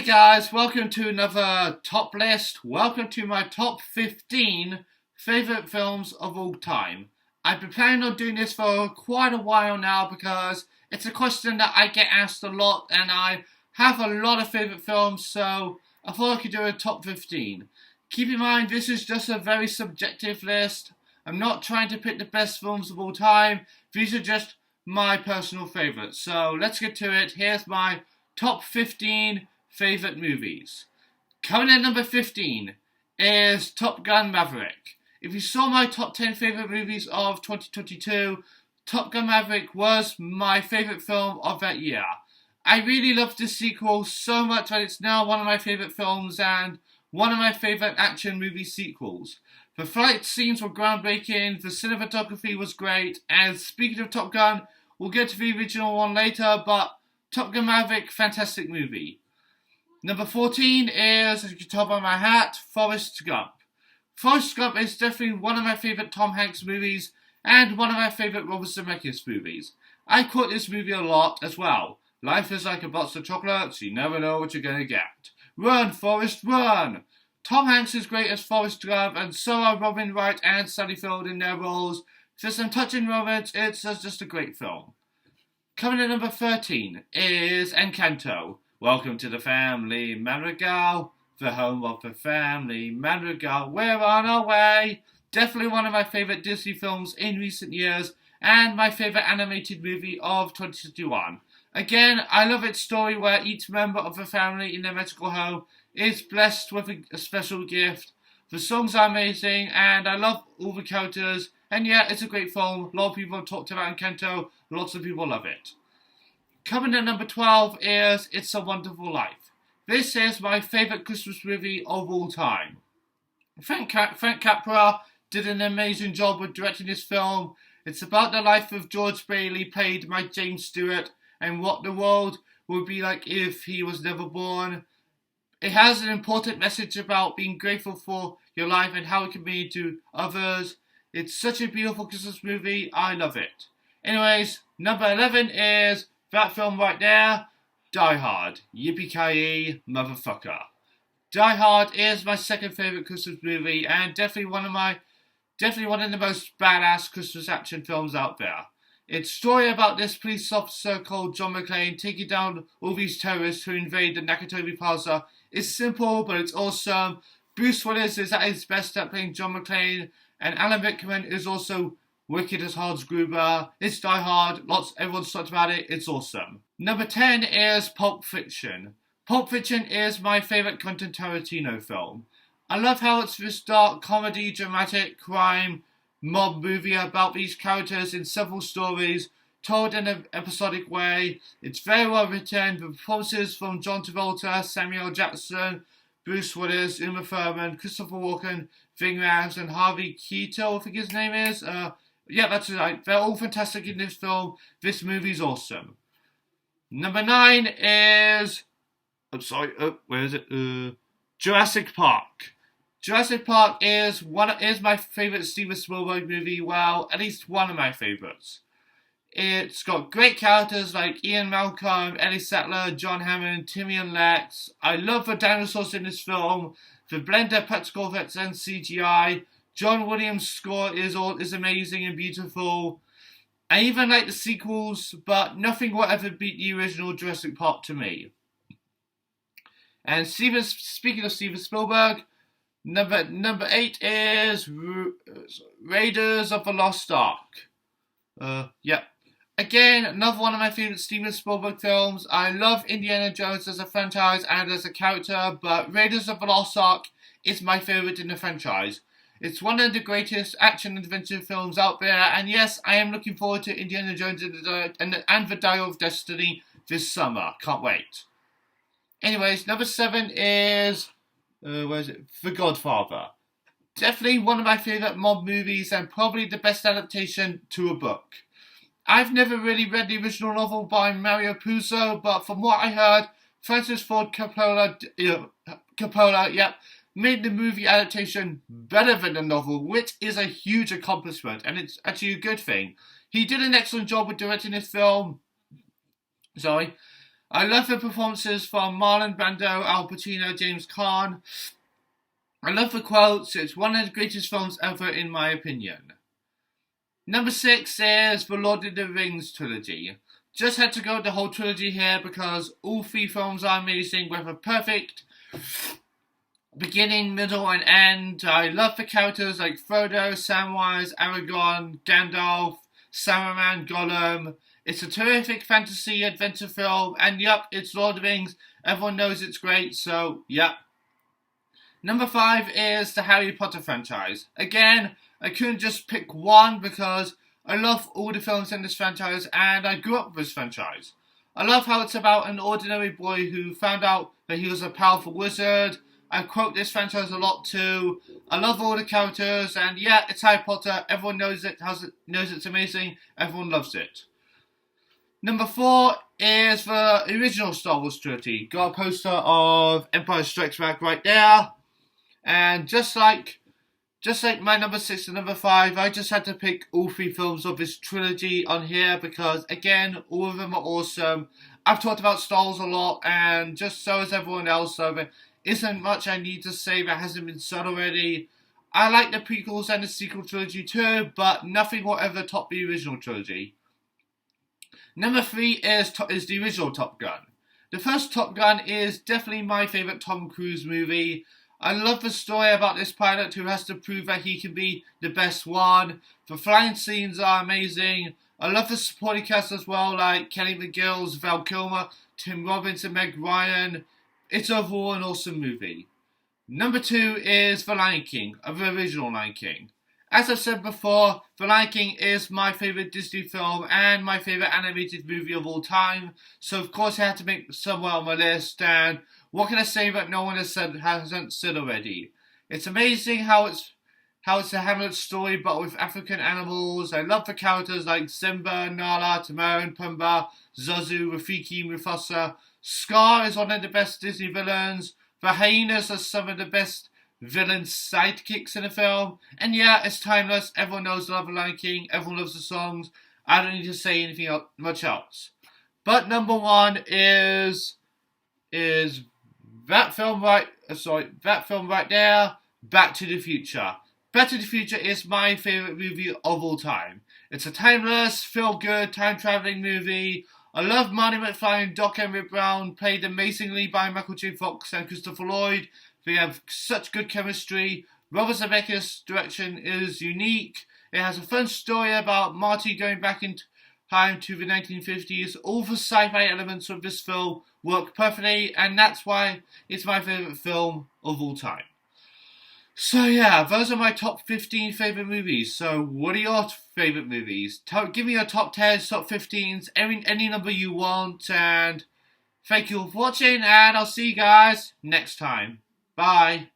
guys, welcome to another top list. Welcome to my top 15 favourite films of all time. I've been planning on doing this for quite a while now because it's a question that I get asked a lot and I have a lot of favourite films, so I thought I could do a top 15. Keep in mind, this is just a very subjective list. I'm not trying to pick the best films of all time. These are just my personal favourites. So let's get to it. Here's my top 15 favourite movies. Coming in at number 15 is Top Gun Maverick. If you saw my top 10 favourite movies of 2022, Top Gun Maverick was my favourite film of that year. I really loved this sequel so much that it's now one of my favourite films and one of my favourite action movie sequels. The fight scenes were groundbreaking, the cinematography was great, and speaking of Top Gun, we'll get to the original one later, but Top Gun Maverick, fantastic movie. Number 14 is, as you can tell by my hat, Forrest Gump. Forrest Gump is definitely one of my favourite Tom Hanks movies and one of my favourite Robert Zemeckis movies. I quote this movie a lot as well. Life is like a box of chocolates, you never know what you're going to get. Run, Forrest, run! Tom Hanks is great as Forrest Gump, and so are Robin Wright and Sally Field in their roles. There's some touching moments, it's just a great film. Coming in number 13 is Encanto. Welcome to the family, Madrigal, the home of the family, Madrigal. We're on our way. Definitely one of my favourite Disney films in recent years, and my favourite animated movie of 2021. Again, I love its story where each member of the family in their magical home is blessed with a special gift. The songs are amazing, and I love all the characters. And yeah, it's a great film. A lot of people have talked about Encanto. Lots of people love it. Coming at number 12 is It's a Wonderful Life. This is my favourite Christmas movie of all time. Frank Capra did an amazing job with directing this film. It's about the life of George Bailey, played by James Stewart, and what the world would be like if he was never born. It has an important message about being grateful for your life and how it can be to others. It's such a beautiful Christmas movie. I love it. Anyways, number 11 is that film right there, Die Hard. Yippee-ki-yay, motherfucker. Die Hard is my second favourite Christmas movie and definitely one of the most badass Christmas action films out there. It's a story about this police officer called John McClane taking down all these terrorists who invade the Nakatomi Plaza. It's simple, but it's awesome. Bruce Willis is at his best at playing John McClane, and Alan Rickman is also wicked as Hans Gruber. It's Die Hard. Everyone's talked about it. It's awesome. Number 10 is Pulp Fiction. Pulp Fiction is my favourite Quentin Tarantino film. I love how it's this dark comedy, dramatic, crime, mob movie about these characters in several stories, told in an episodic way. It's very well written. The performances from John Travolta, Samuel Jackson, Bruce Willis, Uma Thurman, Christopher Walken, Ving Rhames, and Harvey Keitel, I think his name is. Yeah, that's right. They're all fantastic in this film. This movie's awesome. Number 9 is... where is it? Jurassic Park. Jurassic Park is my favourite Steven Spielberg movie. Well, at least one of my favourites. It's got great characters like Ian Malcolm, Ellie Sattler, John Hammond, Timmy and Lex. I love the dinosaurs in this film. The blend of practical effects and CGI. John Williams' score is amazing and beautiful. I even like the sequels, but nothing will ever beat the original Jurassic Park to me. And speaking of Steven Spielberg, number 8 is Raiders of the Lost Ark. Yep. Again, another one of my favourite Steven Spielberg films. I love Indiana Jones as a franchise and as a character, but Raiders of the Lost Ark is my favourite in the franchise. It's one of the greatest action-adventure films out there, and yes, I am looking forward to Indiana Jones and the Dial of Destiny this summer. Can't wait. Anyways, number 7 is... The Godfather. Definitely one of my favourite mob movies and probably the best adaptation to a book. I've never really read the original novel by Mario Puzo, but from what I heard, Francis Ford Coppola, made the movie adaptation better than the novel, which is a huge accomplishment, and it's actually a good thing. He did an excellent job with directing this film. I love the performances from Marlon Brando, Al Pacino, James Caan. I love the quotes. It's one of the greatest films ever in my opinion. Number 6 is the Lord of the Rings trilogy. Just had to go the whole trilogy here because all 3 films are amazing with a perfect beginning, middle and end. I love the characters like Frodo, Samwise, Aragorn, Gandalf, Saruman, Gollum. It's a terrific fantasy adventure film, and yep, it's Lord of the Rings. Everyone knows it's great, so yep. Number 5 is the Harry Potter franchise. Again, I couldn't just pick one because I love all the films in this franchise and I grew up with this franchise. I love how it's about an ordinary boy who found out that he was a powerful wizard. I quote this franchise a lot too. I love all the characters and yeah, it's Harry Potter. Everyone knows it, knows it's amazing. Everyone loves it. Number 4 is the original Star Wars trilogy. Got a poster of Empire Strikes Back right there. And just like my number 6 and number 5, I just had to pick all 3 films of this trilogy on here because, again, all of them are awesome. I've talked about Star Wars a lot, and just so has everyone else, so there isn't much I need to say that hasn't been said already. I like the prequels and the sequel trilogy too, but nothing will ever top the original trilogy. Number 3 is the original Top Gun. The first Top Gun is definitely my favourite Tom Cruise movie. I love the story about this pilot who has to prove that he can be the best one. The flying scenes are amazing. I love the supporting cast as well, like Kelly McGillis, Val Kilmer, Tim Robbins and Meg Ryan. It's overall an awesome movie. Number 2 is The Lion King, the original Lion King. As I've said before, The Lion King is my favourite Disney film and my favourite animated movie of all time. So of course I had to make somewhere on my list, and what can I say that no one hasn't said already? It's amazing how it's a Hamlet story but with African animals. I love the characters like Simba, Nala, Timon, Pumbaa, Zazu, Rafiki, Mufasa. Scar is one of the best Disney villains. The hyenas are some of the best villain sidekicks in a film. And yeah, it's timeless. Everyone knows the love of Lion King. Everyone loves the songs. I don't need to say anything much else. But number 1 is that film right there, Back to the Future. Back to the Future is my favourite movie of all time. It's a timeless, feel-good, time-travelling movie. I love Marty McFly and Doc Emmett Brown, played amazingly by Michael J. Fox and Christopher Lloyd. They have such good chemistry. Robert Zemeckis' direction is unique. It has a fun story about Marty going back in time to the 1950s. All the sci-fi elements of this film work perfectly, and that's why it's my favourite film of all time. So yeah, those are my top 15 favourite movies. So what are your favourite movies? Give me your top 10s, top 15s, any number you want, and thank you for watching, and I'll see you guys next time. Bye.